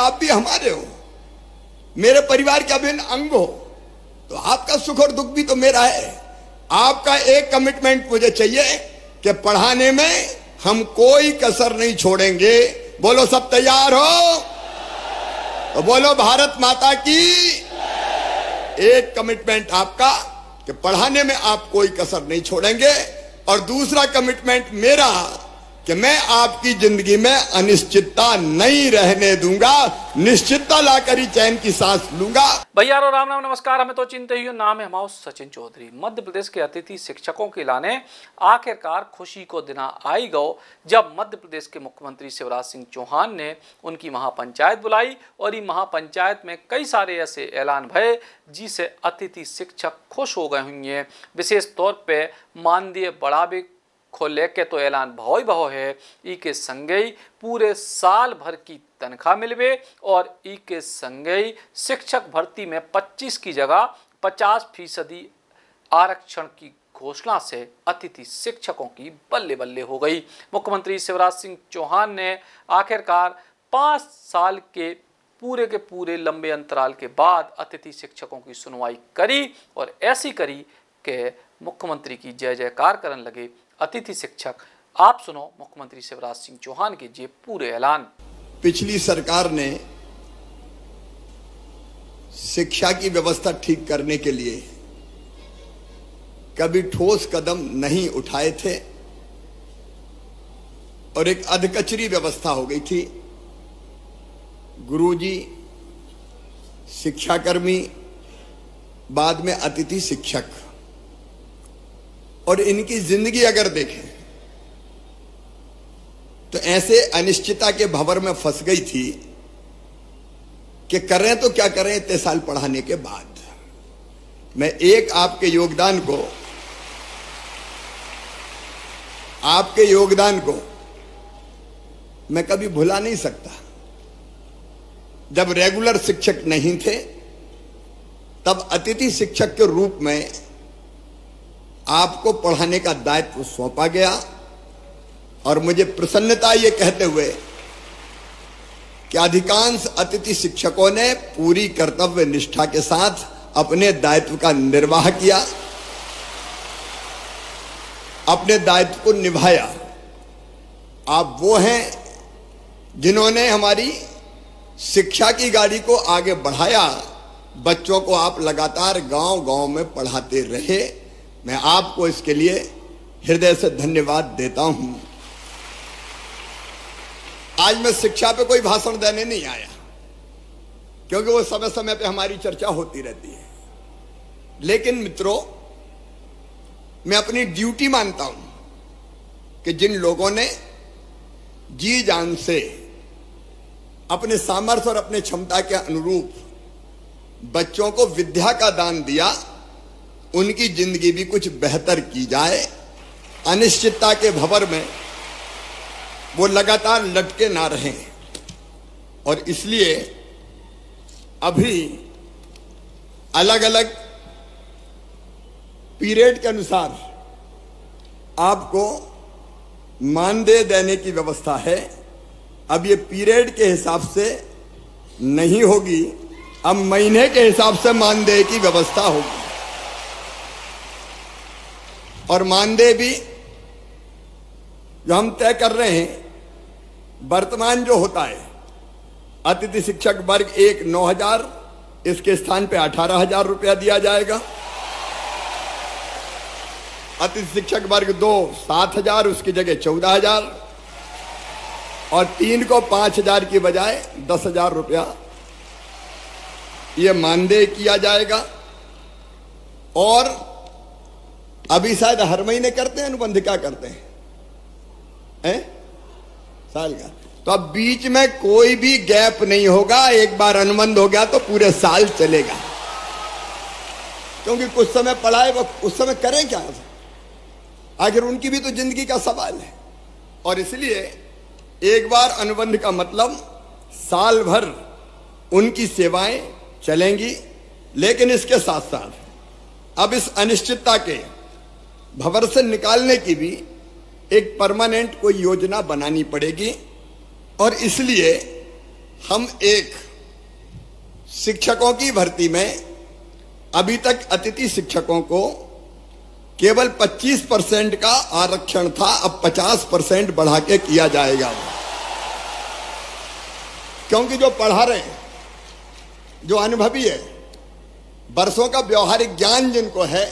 आप भी हमारे हो, मेरे परिवार के अभिन्न अंग हो, तो आपका सुख और दुख भी तो मेरा है। आपका एक कमिटमेंट मुझे चाहिए कि पढ़ाने में हम कोई कसर नहीं छोड़ेंगे। बोलो सब तैयार हो? तो बोलो भारत माता की। एक कमिटमेंट आपका कि पढ़ाने में आप कोई कसर नहीं छोड़ेंगे, और दूसरा कमिटमेंट मेरा कि मैं आपकी जिंदगी में अनिश्चितता नहीं रहने दूंगा, निश्चितता लाकर ही चैन की सांस लूंगा। भैया राम नाम नमस्कार। हमें तो चिंता ही नाम है हमारा सचिन चौधरी। मध्य प्रदेश के अतिथि शिक्षकों के लाने आखिरकार खुशी को दिन आई गो जब मध्य प्रदेश के मुख्यमंत्री शिवराज सिंह चौहान ने उनकी महापंचायत बुलाई, और ये महापंचायत में कई सारे ऐसे ऐलान भये जिसे अतिथि शिक्षक खुश हो गए होंगे। विशेष तौर पे मानदेय बढ़ावे को लेके तो ऐलान भाव ही भाव है। ई के संगे पूरे साल भर की तनख्वाह मिलवे, और ई के संगे शिक्षक भर्ती में 25 की जगह 50% आरक्षण की घोषणा से अतिथि शिक्षकों की बल्ले बल्ले हो गई। मुख्यमंत्री शिवराज सिंह चौहान ने आखिरकार 5 साल के पूरे लंबे अंतराल के बाद अतिथि शिक्षकों की सुनवाई करी, और ऐसी करी कि मुख्यमंत्री की जय जयकार करने लगे अतिथि शिक्षक। आप सुनो मुख्यमंत्री शिवराज सिंह चौहान के ये पूरे ऐलान। पिछली सरकार ने शिक्षा की व्यवस्था ठीक करने के लिए कभी ठोस कदम नहीं उठाए थे, और एक अधकचरी व्यवस्था हो गई थी। गुरुजी, शिक्षाकर्मी, बाद में अतिथि शिक्षक, और इनकी जिंदगी अगर देखें तो ऐसे अनिश्चितता के भंवर में फंस गई थी कि करें तो क्या करें इतने साल पढ़ाने के बाद। मैं एक आपके योगदान को मैं कभी भुला नहीं सकता। जब रेगुलर शिक्षक नहीं थे तब अतिथि शिक्षक के रूप में आपको पढ़ाने का दायित्व सौंपा गया, और मुझे प्रसन्नता ये कहते हुए कि अधिकांश अतिथि शिक्षकों ने पूरी कर्तव्य निष्ठा के साथ अपने दायित्व का निर्वाह किया, अपने दायित्व को निभाया। आप वो हैं जिन्होंने हमारी शिक्षा की गाड़ी को आगे बढ़ाया। बच्चों को आप लगातार गांव-गांव में पढ़ाते रहे। मैं आपको इसके लिए हृदय से धन्यवाद देता हूं। आज मैं शिक्षा पे कोई भाषण देने नहीं आया, क्योंकि वो समय समय पे हमारी चर्चा होती रहती है। लेकिन मित्रों, मैं अपनी ड्यूटी मानता हूं कि जिन लोगों ने जी जान से अपने सामर्थ्य और अपने क्षमता के अनुरूप बच्चों को विद्या का दान दिया, उनकी जिंदगी भी कुछ बेहतर की जाए। अनिश्चितता के भंवर में वो लगातार लटके ना रहें, और इसलिए अभी अलग अलग पीरियड के अनुसार आपको मानदेय देने की व्यवस्था है। अब ये पीरियड के हिसाब से नहीं होगी, अब महीने के हिसाब से मानदेय की व्यवस्था होगी, और मानदेय भी जो हम तय कर रहे हैं, वर्तमान जो होता है अतिथि शिक्षक वर्ग 1 9,000, इसके स्थान पे 18,000 रुपया दिया जाएगा। अतिथि शिक्षक वर्ग 2 7,000, उसकी जगह 14,000, और 3 को 5,000 की बजाय 10,000 रुपया ये मानदेय किया जाएगा। और अभी शायद हर महीने करते हैं अनुबंध, क्या करते हैं साल का, तो अब बीच में कोई भी गैप नहीं होगा। एक बार अनुबंध हो गया तो पूरे साल चलेगा, क्योंकि कुछ समय पढ़ाए वो उस समय करें क्या, आखिर उनकी भी तो जिंदगी का सवाल है। और इसलिए एक बार अनुबंध का मतलब साल भर उनकी सेवाएं चलेंगी। लेकिन इसके साथ साथ अब इस अनिश्चितता के भंवर से निकालने की भी एक परमानेंट कोई योजना बनानी पड़ेगी, और इसलिए हम एक शिक्षकों की भर्ती में अभी तक अतिथि शिक्षकों को केवल 25% का आरक्षण था, अब 50% बढ़ा के किया जाएगा। क्योंकि जो पढ़ा रहे हैं, जो अनुभवी है, वर्षों का व्यवहारिक ज्ञान जिनको है,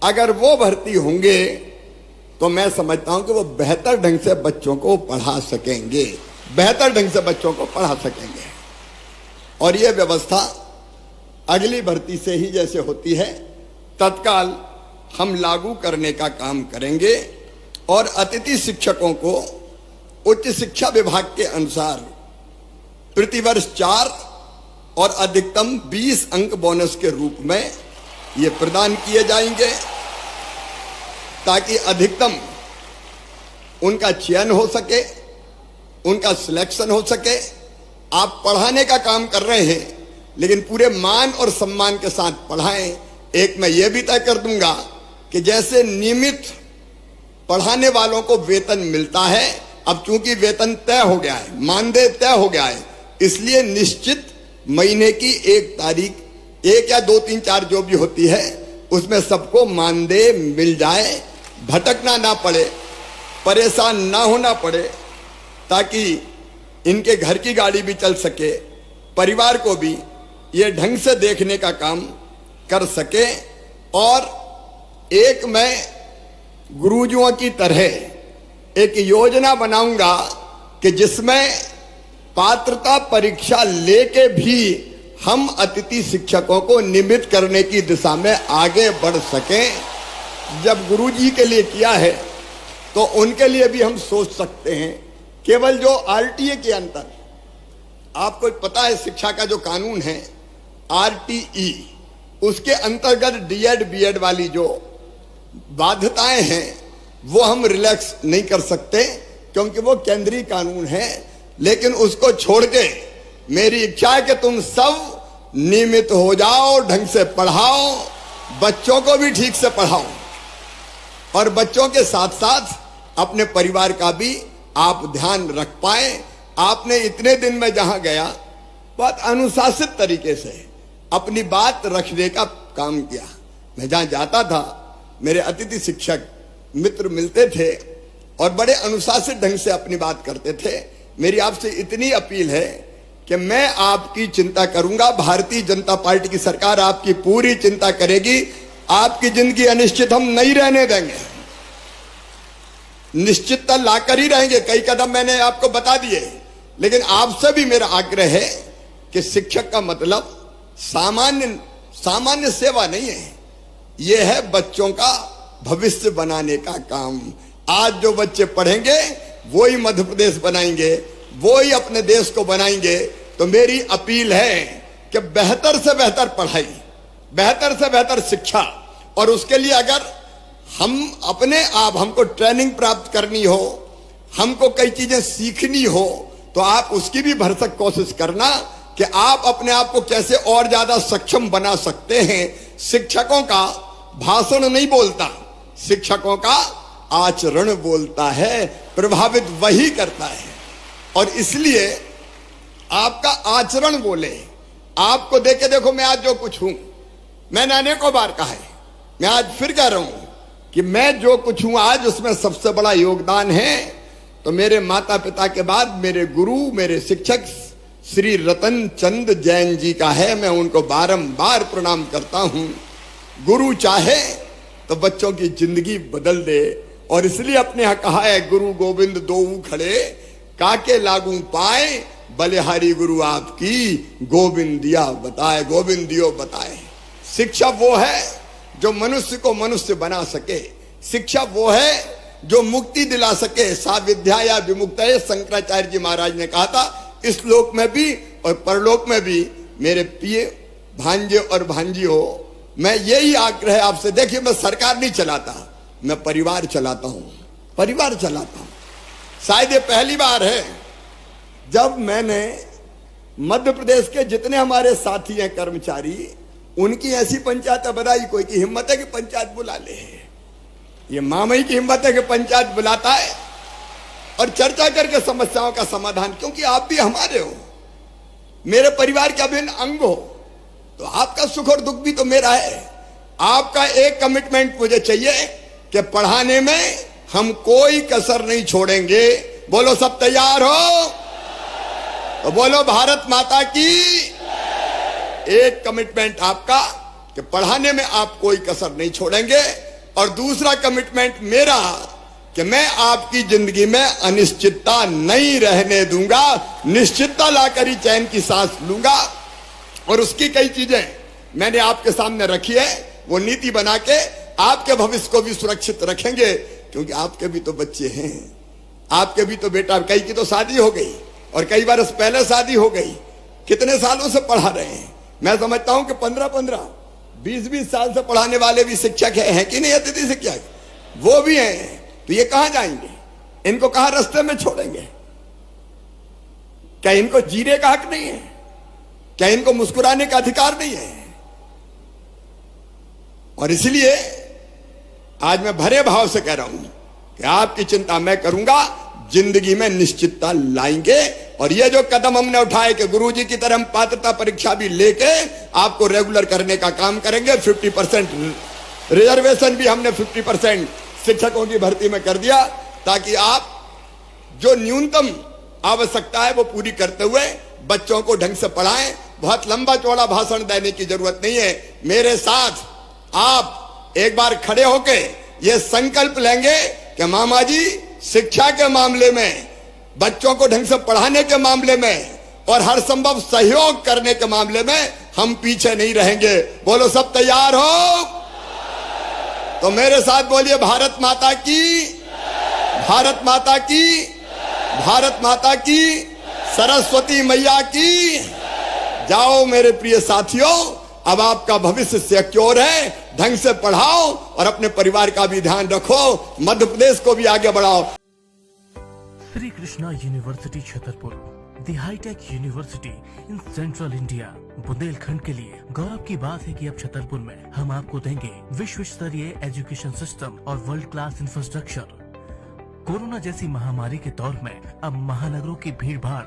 अगर वो भर्ती होंगे तो मैं समझता हूं कि वो बेहतर ढंग से बच्चों को पढ़ा सकेंगे, बेहतर ढंग से बच्चों को पढ़ा सकेंगे। और ये व्यवस्था अगली भर्ती से ही जैसे होती है तत्काल हम लागू करने का काम करेंगे और अतिथि शिक्षकों को उच्च शिक्षा विभाग के अनुसार प्रतिवर्ष 4 और अधिकतम 20 अंक बोनस के रूप में ये प्रदान किए जाएंगे ताकि अधिकतम उनका चयन हो सके, उनका सिलेक्शन हो सके। आप पढ़ाने का काम कर रहे हैं लेकिन पूरे मान और सम्मान के साथ पढ़ाएं। एक मैं ये भी तय कर दूंगा कि जैसे नियमित पढ़ाने वालों को वेतन मिलता है, अब चूंकि वेतन तय हो गया है, मानदेय तय हो गया है, इसलिए निश्चित महीने की 1 तारीख, 1 या 2, 3, 4 जो भी होती है, उसमें सबको मानदेय मिल जाए, भटकना ना पड़े, परेशान ना होना पड़े, ताकि इनके घर की गाड़ी भी चल सके, परिवार को भी ये ढंग से देखने का काम कर सके। और एक मैं गुरुजियों की तरह एक योजना बनाऊंगा कि जिसमें पात्रता परीक्षा लेके भी हम अतिथि शिक्षकों को नियमित करने की दिशा में आगे बढ़ सकें। जब गुरुजी के लिए किया है तो उनके लिए भी हम सोच सकते हैं। केवल जो आरटीए के अंतर, आपको पता है शिक्षा का जो कानून है आरटीई, उसके अंतर्गत डीएड बीएड वाली जो बाध्यताएं हैं वो हम रिलैक्स नहीं कर सकते क्योंकि वो केंद्रीय कानून है। लेकिन उसको छोड़ के मेरी इच्छा है कि तुम सब नियमित हो जाओ, ढंग से पढ़ाओ, बच्चों को भी ठीक से पढ़ाओ और बच्चों के साथ साथ अपने परिवार का भी आप ध्यान रख पाए। आपने इतने दिन में जहां गया बहुत अनुशासित तरीके से अपनी बात रखने का काम किया। मैं जहां जाता था मेरे अतिथि शिक्षक मित्र मिलते थे और बड़े अनुशासित ढंग से अपनी बात करते थे। मेरी आपसे इतनी अपील है कि मैं आपकी चिंता करूंगा, भारतीय जनता पार्टी की सरकार आपकी पूरी चिंता करेगी। आपकी जिंदगी अनिश्चित हम नहीं रहने देंगे, निश्चितता लाकर ही रहेंगे। कई कदम मैंने आपको बता दिए, लेकिन आपसे भी मेरा आग्रह है कि शिक्षक का मतलब सामान्य सेवा नहीं है, यह है बच्चों का भविष्य बनाने का काम। आज जो बच्चे पढ़ेंगे वो ही मध्य प्रदेश बनाएंगे, वो ही अपने देश को बनाएंगे। तो मेरी अपील है कि बेहतर से बेहतर पढ़ाई, बेहतर से बेहतर शिक्षा, और उसके लिए अगर हम अपने आप हमको ट्रेनिंग प्राप्त करनी हो, हमको कई चीजें सीखनी हो, तो आप उसकी भी भरसक कोशिश करना कि आप अपने आप को कैसे और ज्यादा सक्षम बना सकते हैं। शिक्षकों का भाषण नहीं बोलता, शिक्षकों का आचरण बोलता है, प्रभावित वही करता है। और इसलिए आपका आचरण बोले। आपको देखे देखो, मैं आज जो कुछ हूं, मैंने अनेकों बार कहा है, मैं आज फिर कह रहा हूं कि मैं जो कुछ हूं आज, उसमें सबसे बड़ा योगदान है तो मेरे माता पिता के बाद मेरे गुरु, मेरे शिक्षक श्री रतन चंद जैन जी का है। मैं उनको बारंबार प्रणाम करता हूं। गुरु चाहे तो बच्चों की जिंदगी बदल दे, और इसलिए अपने यहां कहा है, गुरु गोविंद दोऊ खड़े काके लागू पाए, बलिहारी गुरु आपकी गोविंद दिया बताए, गोविंद दियो बताए। शिक्षा वो है जो मनुष्य को मनुष्य बना सके, शिक्षा वो है जो मुक्ति दिला सके। सा विद्या या विमुक्तये, शंकराचार्य जी महाराज ने कहा था। इस लोक में भी और परलोक में भी मेरे प्रिय भांजे और भांजी हो, मैं यही आग्रह आपसे। देखिए, मैं सरकार नहीं चलाता, मैं परिवार चलाता हूं, परिवार चलाता हूं। शायद ये पहली बार है जब मैंने मध्य प्रदेश के जितने हमारे साथी हैं कर्मचारी, उनकी ऐसी पंचायत बनाई। कोई की हिम्मत है कि पंचायत बुला ले, ये मामई की हिम्मत है कि पंचायत बुलाता है और चर्चा करके समस्याओं का समाधान। क्योंकि आप भी हमारे हो, मेरे परिवार का अभिन्न अंग हो, तो आपका सुख और दुख भी तो मेरा है। आपका एक कमिटमेंट मुझे चाहिए कि पढ़ाने में हम कोई कसर नहीं छोड़ेंगे। बोलो सब तैयार हो? तो बोलो भारत माता की। एक कमिटमेंट आपका कि पढ़ाने में आप कोई कसर नहीं छोड़ेंगे, और दूसरा कमिटमेंट मेरा कि मैं आपकी जिंदगी में अनिश्चितता नहीं रहने दूंगा, निश्चितता लाकर ही चैन की सांस लूंगा। और उसकी कई चीजें मैंने आपके सामने रखी है, वो नीति बना के आपके भविष्य को भी सुरक्षित रखेंगे, क्योंकि आपके भी तो बच्चे हैं, आपके भी तो बेटा, कई की तो शादी हो गई और कई बार पहले शादी हो गई। कितने सालों से पढ़ा रहे हैं? मैं समझता हूं कि 15-15, 20-20 साल से पढ़ाने वाले भी शिक्षक हैं कि नहीं? अतिथि शिक्षक वो भी हैं। तो ये कहां जाएंगे? इनको कहां रास्ते में छोड़ेंगे? क्या इनको जीने का हक नहीं है? क्या इनको मुस्कुराने का अधिकार नहीं है? और इसलिए आज मैं भरे भाव से कह रहा हूं कि आपकी चिंता मैं करूंगा, जिंदगी में निश्चितता लाएंगे। और ये जो कदम हमने उठाए कि गुरुजी की तरह हम पात्रता परीक्षा भी लेके आपको रेगुलर करने का काम करेंगे। 50% रिजर्वेशन भी हमने 50% शिक्षकों की भर्ती में कर दिया, ताकि आप जो न्यूनतम आवश्यकता है वो पूरी करते हुए बच्चों को ढंग से पढ़ाएं। बहुत लंबा चौड़ा भाषण देने की जरूरत नहीं है। मेरे साथ आप एक बार खड़े होके ये संकल्प लेंगे कि मामा जी, शिक्षा के मामले में, बच्चों को ढंग से पढ़ाने के मामले में और हर संभव सहयोग करने के मामले में हम पीछे नहीं रहेंगे। बोलो सब तैयार हो? तो मेरे साथ बोलिए भारत माता की, भारत माता की, भारत माता की, सरस्वती मैया की। जाओ मेरे प्रिय साथियों, अब आपका भविष्य सिक्योर है। ढंग से पढ़ाओ और अपने परिवार का भी ध्यान रखो, मध्य प्रदेश को भी आगे बढ़ाओ। Shri Krishna university Chhatarpur, the hitech university in central India. Bundelkhand के लिए गौरव की बात है कि अब छतरपुर में हम आपको देंगे विश्व स्तरीय एजुकेशन सिस्टम और वर्ल्ड क्लास इंफ्रास्ट्रक्चर। कोरोना जैसी महामारी के दौर में अब महानगरों की भीड़ भाड़,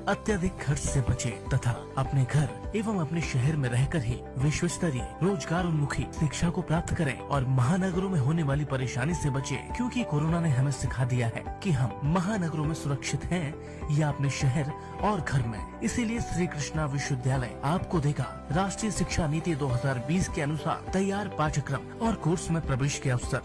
अत्यधिक खर्च से बचे तथा अपने घर एवं अपने शहर में रहकर ही विश्व स्तरीय रोजगार उन्मुखी शिक्षा को प्राप्त करें और महानगरों में होने वाली परेशानी से बचे, क्योंकि कोरोना ने हमें सिखा दिया है कि हम महानगरों में सुरक्षित हैं या अपने शहर और घर में। इसीलिए श्री कृष्णा विश्वविद्यालय आपको देगा राष्ट्रीय शिक्षा नीति 2020 के अनुसार तैयार पाठ्यक्रम और कोर्स में प्रवेश के अवसर,